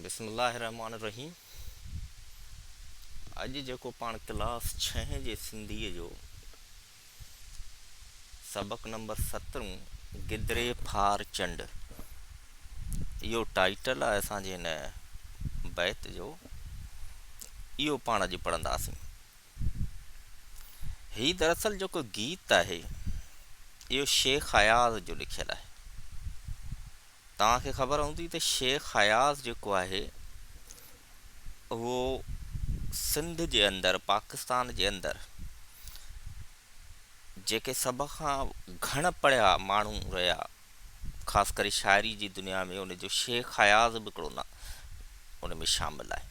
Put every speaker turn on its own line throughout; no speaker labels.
बिस्मिल्लाहिर्रहमानिर्रहीम। अॼु जेको पाण क्लास 6 जे सिंधीअ जो सबक़ नंबर 17 गिदरे फार चंड, इहो टाइटल आहे असांजे हिन बैत जो। इहो पाण अॼु पढ़ंदासीं। हीउ दरअसल जेको गीत आहे इहो शेख हयाज़ जो लिखियलु आहे। तव्हांखे ख़बर हूंदी त शेख हयाज़ जेको आहे उहो सिंध जे अंदरि, पाकिस्तान जे अंदरि जेके सभ खां घण पढ़िया माण्हू रहिया, ख़ासि करे शाइरी जी दुनिया में, उन जो शेख हयाज़ बि हिकिड़ो न उन में शामिलु आहे।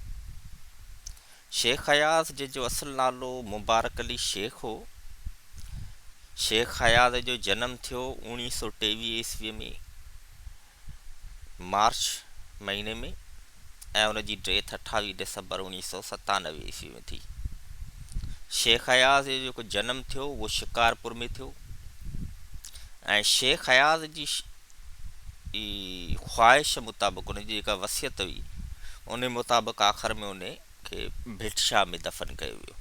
शेख हयाज़ जंहिंजो असुलु नालो मुबारक अली शेख हो। शेख हयाज़ जो जनमु थियो 1923 ईस्वीअ में मार्च महीने में, ऐं उनजी डेथ 28 डिसंबर 1997 ईस्वी में थी। शेख हयाज़ जो जेको जनमु थियो उहो शिकारपुर में थियो, ऐं शेख हयाज़ जी ख़्वाहिश मुताबिक़, उनजी जेका वसियत हुई उन मुताबिक़ आख़िर में उन खे भिटशा में दफ़न कयो वियो।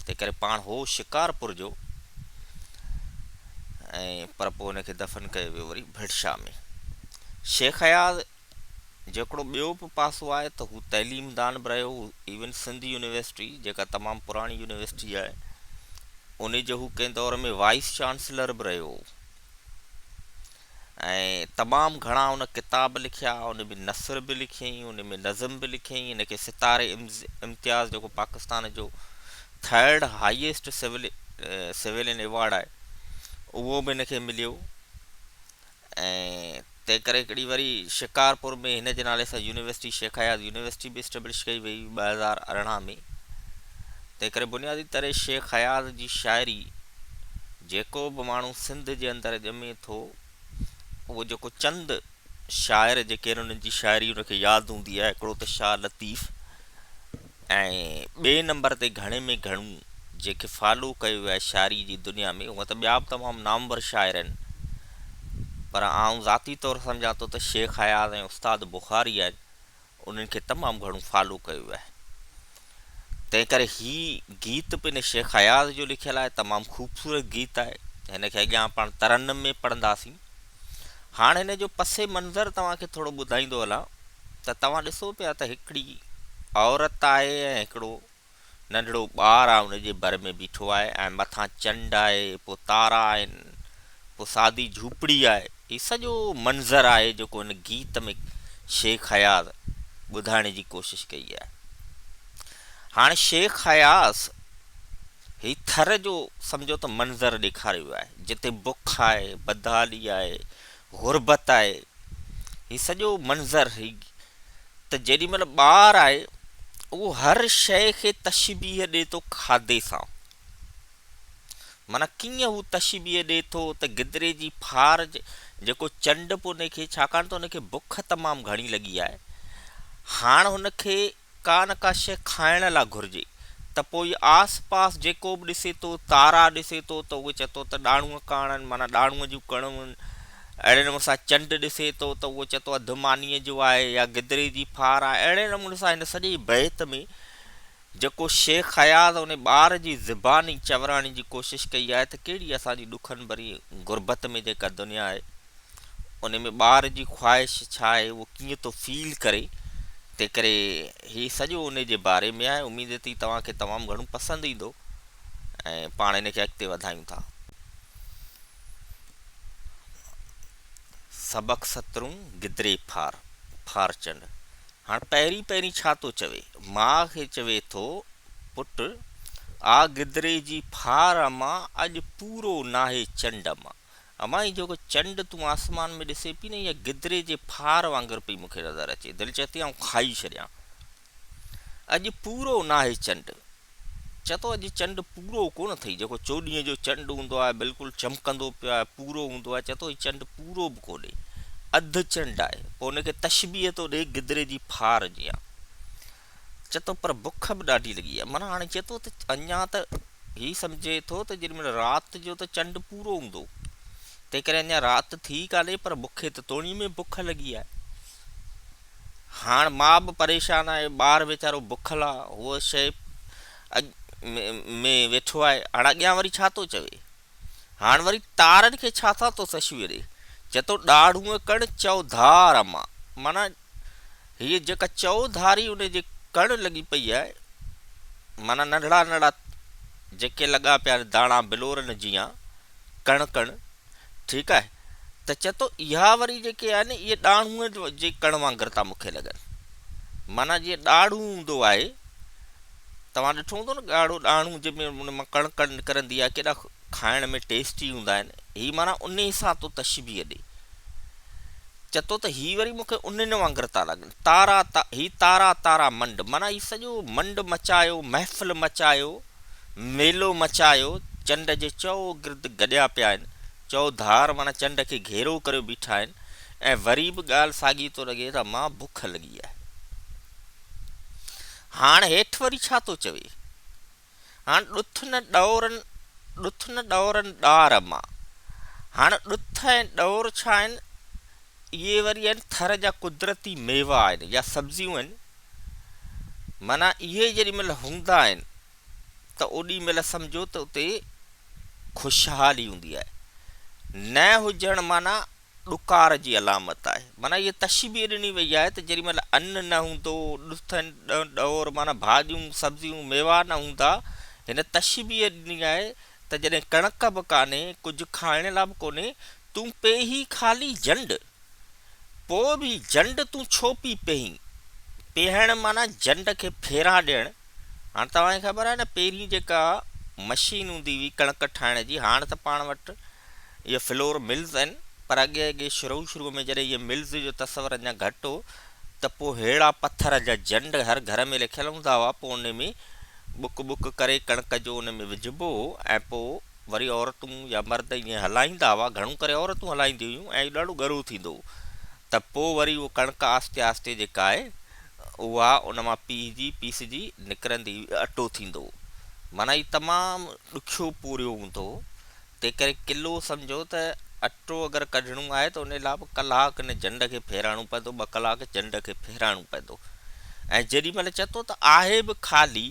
तंहिं करे पाण हो शिकारपुर जो, ऐं पर पोइ उनखे दफ़न कयो वियो वरी भिटशा में। शेख हयाज़ जेकड़ो ॿियो बि पासो आहे त हू तइलीमदान बि रहियो। इवन सिंध यूनिवर्सिटी जेका तमामु पुराणी यूनिवर्सिटी आहे उन जो हू कंहिं दौर में वाइस चांसलर बि रहियो, ऐं तमामु घणा उन किताब लिखिया, उन में नसर बि लिखियईं, उन में नज़म बि लिखियईं। इनखे सितारे इम्तियाज़ जेको पाकिस्तान जो 3rd हाईएस्ट सिविलियन एवॉर्ड आहे उहो बि हिनखे मिलियो। ऐं तंहिं करे हिकिड़ी वरी शिकारपुर में हिन जे नाले सां यूनिवर्सिटी, शेख हयाज़ यूनिवर्सिटी बि इस्टेब्लिश कई वई 2018 में। तंहिं करे बुनियादी तरह शेख हयाज़ जी शाइरी, जेको बि माण्हू सिंध जे अंदरि ॼमे थो, उहो जेको चंद शाइर जेके आहिनि उन्हनि जी शाइरी उनखे यादि हूंदी आहे। हिकिड़ो त शाह लतीफ़, ऐं ॿिए नंबर ते घणे में घणो जेके फॉलो कयो आहे शाइरी जी दुनिया में, उहा त ॿिया बि तमामु नामवर शाइर आहिनि, पर आउं ज़ाती तौरु सम्झां थो त शेख हयाज़ ऐं उस्ताद बुख़ारी आहिनि, उन्हनि खे तमामु घणो फॉलो कयो आहे। तंहिं करे हीउ गीत बि हिन शेख हयाज़ जो लिखियलु आहे। तमामु ख़ूबसूरत गीत आहे। हिनखे अॻियां पाण तरन्नम में पढ़ंदासीं। हाणे हिन जो पसे मंज़र तव्हांखे थोरो ॿुधाईंदो हलां त तव्हां ॾिसो पिया त हिकिड़ी औरत आहे ऐं हिकिड़ो नंढड़ो ॿारु आहे उनजे बर में बीठो आहे, ऐं मथां चंड आहे, पोइ तारा आहिनि, पोइ सादी झूपड़ी आहे। हीउ सॼो मंज़र आहे जेको हिन गीत में शेख हयाज़ ॿुधाइण जी कोशिशि कई आहे। हाणे शेख हयाज़ हीउ थर जो सम्झो त मंज़र ॾेखारियो आहे, जिते बुख आहे, बदहाली आहे, गुरबत आहे। हीउ सॼो मंज़र त जेॾी महिल ॿारु आहे उहो हर शइ खे तशबीह ॾिए थो खाधे सां। माना कीअं हू तशबीह ॾिए थो त गिदरे जी फार जेको चंड पोइ उनखे, छाकाणि त उनखे बुख तमामु घणी लॻी आहे, हाणे हुनखे का न का शइ खाइण लाइ घुरिजे, त पोइ आस पास जेको बि ॾिसे थो, तारा ॾिसे थो त उहो चए थो त ॾाणूअ काणनि, माना ॾाणूअ जूं कणूं आहिनि। अहिड़े नमूने सां चंड ॾिसे थो त उहो चए थो अधु मानीअ जो आहे या गिदरे जी फार आहे। अहिड़े नमूने सां हिन सॼी बैत में जेको शेख हयाज़ उन ॿार जी ज़बानी चवराइण जी कोशिशि कई आहे त कहिड़ी असांजी ॾुखनि भरी गुरबत में जेका दुनिया आहे उन में ॿार जी ख़्वाहिश छा आहे, उहो कीअं थो फील करे। तंहिं करे हीउ सॼो उन जे बारे में आहे। उमेद थी तव्हांखे तमामु घणो पसंदि ईंदो, ऐं पाण हिनखे अॻिते वधायूं था। सबक़ 17 गिदरे फार चंड। हाणे पहिरीं छा थो चवे, माउ खे चवे थो, पुटु आ गिदरे जी फार मां अॼु पूरो नाहे चंड मां। अमां ही जेको चंड तूं आसमान में ॾिसे पई न, इहा गिदरे जे फार वांगुरु पई मूंखे नज़र अचे। दिलि चए थी आउं खाई छॾियां। अॼु पूरो नाहे चंड। चए थो अॼु चंड पूरो कोन अथई। जेको 24 जो चंड हूंदो आहे, बिल्कुलु चमकंदो पियो आहे, पूरो हूंदो आहे, चए थो हीउ चंड पूरो बि कोन्हे, अधु चंड आहे। पोइ उनखे तशबीह थो ॾे गिदरे जी फार जीअं। चए थो पर बुख बि ॾाढी लॻी आहे। माना हाणे चए थो त अञा त हीउ सम्झे थो त जेॾी महिल राति जो त चंड पूरो हूंदो, तंहिं करे अञा राति थी कान्हे, पर बुखे त तोणी में बुख लॻी आहे। हाणे मां बि परेशान आहे, ॿार वेचारो बुखल आहे, उहा शइ में वेठो आहे। हाणे अॻियां वरी छा थो चवे, हाणे वरी तारनि खे छा था थो सशी विड़े, चए थो ॾाढ़ूअ कण चौधार अम्मा। माना हीअ जेका चौधारी उन जे कण लॻी पई आहे, माना नंढड़ा नंढड़ा जेके लॻा पिया आहिनि दाणा बिलोरनि जीअं कण कण, ठीकु आहे। त चए थो इहा वरी जेके आहिनि इहे ॾाढ़ूअ जे कण वांगुरु था मूंखे लॻनि। माना जीअं ॾाढ़ू हूंदो आहे, तव्हां ॾिठो हूंदो न ॻाढ़ो ॾाढ़ू जंहिंमें उन मां कण कण निकिरंदी आहे, केॾा खाइण में टेस्टी हूंदा आहिनि। हीअ माना उन सां थो तशबीह ॾे। चए थो त हीअ वरी मूंखे उन्हनि वांगुरु था लॻनि, तारा तारा मंड। माना हीअ सॼो मंड मचायो, महफ़िल मचायो, मेलो मचायो, चंड जे चौगिर्द गॾिया पिया आहिनि। चौधार माना चंड खे घेरो करे बीठा आहिनि। ऐं वरी बि ॻाल्हि साॻी थो लॻे त मां बुख लॻी आहे। हाणे हेठि वरी छा थो चवे, हाणे ॾुथ न ॾौरनि ॾार मां। हाणे ॾुथ ऐं ॾौर छा आहिनि, इहे वरी आहिनि थर जा कुदरती मेवा आहिनि या सब्जियूं आहिनि। माना इहे जेॾी महिल हूंदा आहिनि त ओॾी महिल सम्झो त उते ख़ुशहाली हूंदी आहे। न हुजणु माना ॾुकार जी अलामत आहे। माना इहा तशबीह ॾिनी वई आहे त जेॾी महिल अन्न न हूंदो, ॾुथनि ॾौर माना भाॼियूं सब्जियूं मेवा न हूंदा, हिन तशबीह ॾिनी आहे त जॾहिं कणक बि कान्हे, कुझु खाइण लाइ बि कोन्हे, तूं पेही ख़ाली जंड, पोइ बि जंड तूं छो पई पेहीं। पेहण माना जंड खे फेरा ॾियणु। हाणे तव्हांखे ख़बर आहे न, पहिरीं जेका मशीन हूंदी हुई कणक ठाहिण जी, हाणे त पाण वटि इहे फ्लोर मिल्स आहिनि, पर अॻे अॻे शुरू में जॾहिं इहे मिल्स जो तस्वर अञा घटि हो, त पोइ अहिड़ा पथर जा जंड हर घर में लिखियल हूंदा हुआ। पोइ उन में बुक बुक करे कणक जो उन में विझिबो हो, ऐं पोइ वरी औरतूं या मर्द ईअं हलाईंदा हुआ। घणो करे औरतूं हलाईंदियूं हुयूं, ऐं ॾाढो ॻरू थींदो हो। त पोइ वरी उहो कणक आस्ते आस्ते जेका आहे उहा उन मां पीसजी निकिरंदी, अटो थींदो। माना हीउ तमामु ॾुखियो पूरियो हूंदो। तंहिं करे किलो सम्झो त अटो अगरि कढणो आहे त उन लाइ बि कलाकु हिन जंड खे फेराइणो पवंदो, 2 कलाक जंड खे फेराइणो पवंदो। ऐं जेॾी महिल चए थो त आहे बि ख़ाली,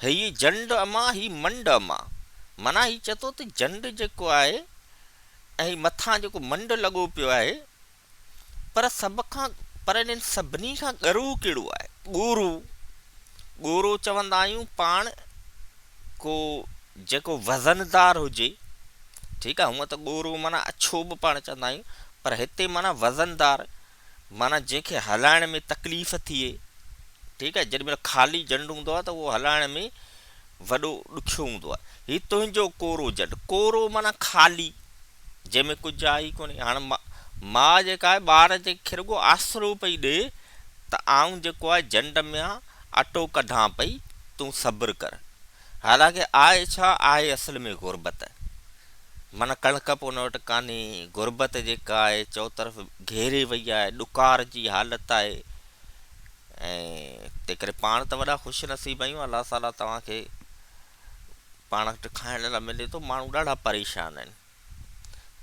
हीअ जंड अमा ही मंड अमा। माना हीउ चए थो त जंड जेको आहे ऐं मथां जेको मंड लॻो पियो आहे, पर इन्हनि सभिनी खां ॻरू कहिड़ो आहे, ॻोरो। ॻोरो चवंदा आहियूं पाण को जेको वज़नदार हुजे, ठीकु आहे। हूअं त ॻोरो माना अछो बि पाण चवंदा आहियूं, पर हिते माना वज़नदार, माना जंहिंखे हलाइण में तकलीफ़ थिए, ठीकु आहे। जेॾी महिल ख़ाली जंड हूंदो आहे त उहो हलाइण में वॾो ॾुखियो हूंदो आहे। हीउ तुंहिंजो कोरो जंड, कोरो माना ख़ाली, जंहिंमें कुझु आहे ई कोन्हे। हाणे मां जेका आहे ॿार जे खे रुॻो आसिरो पई ॾे त आऊं जेको आहे जंड में अटो कढां पई, तूं सब्र कर। हालांकि आहे छा आहे, असल में गुरबत। माना कणक पोइ हुन वटि कान्हे, गुरबत जेका आहे चओ तरफ़ घेरे वई आहे, ॾुकार जी हालति आहे। ऐं तंहिं करे पाण त वॾा ख़ुशि नसीब आहियूं, अलाह ताला तव्हांखे पाण वटि खाइण लाइ मिले थो। माण्हू ॾाढा परेशान आहिनि।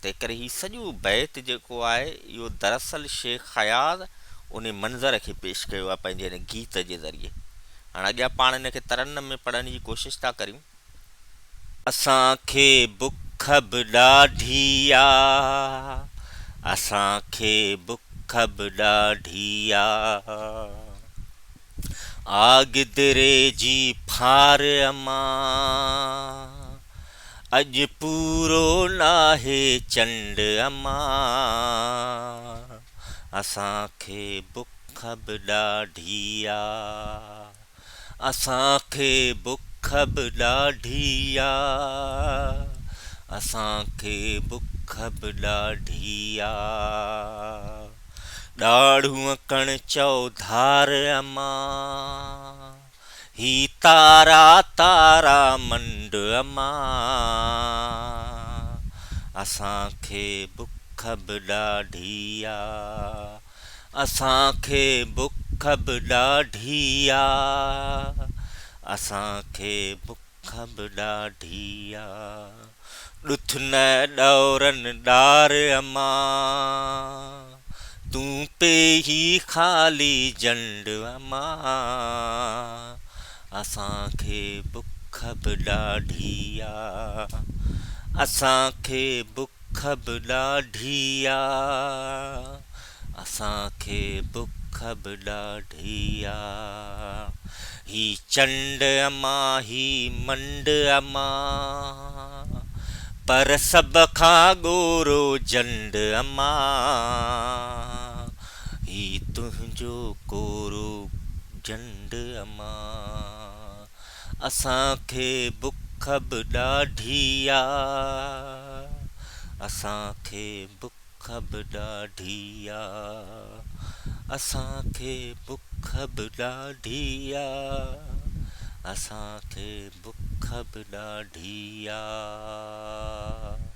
तंहिं करे हीउ सॼो बैत जेको आहे, इहो दरअसल शेख हयात उन मंज़र खे पेश कयो आहे पंहिंजे हिन गीत जे ज़रिए। हाणे अॻियां पाण हिन खे तरन्नम में पढ़ण जी कोशिशि था करियूं। असांखे बुख बि ॾाढी आहे, असांखे बुख बि ॾाढी आहे, आगदिरे जी फार अमा, अॼु पूरो नाहे चंड अमा, असांखे बुख बि ॾाढी आहे, असांखे बुख बि ॾाढी आहे, असांखे बुख बि ॾाढी आहे, ॾाढ़ूअ कण चौधार अमा, ही तारा तारा मंड अमा, असांखे बुख बि ॾाढी आहे, असांखे बुख बि ॾाढी आहे, असांखे बुख बि ॾाढी आहे, ॾुथ न ॾौरनि ॾार अमा, तूं पे ही ख़ाली जंड अमा, असांखे बुख बि ॾाढी आहे, असांखे बुख बि ॾाढी आहे, असांखे बुख बि ॾाढी आहे। ही चंड अमा ही मंड अमा, पर सभ खां ॻोरो जंड अमा, ही तुंहिंजो कोरो जंड अमा, असांखे बुख बि ॾाढी आहे, असांखे बुख बि ॾाढी आहे, असांखे बुख बि ॾाढी आहे, असांखे बुख बि ॾाढी आहे।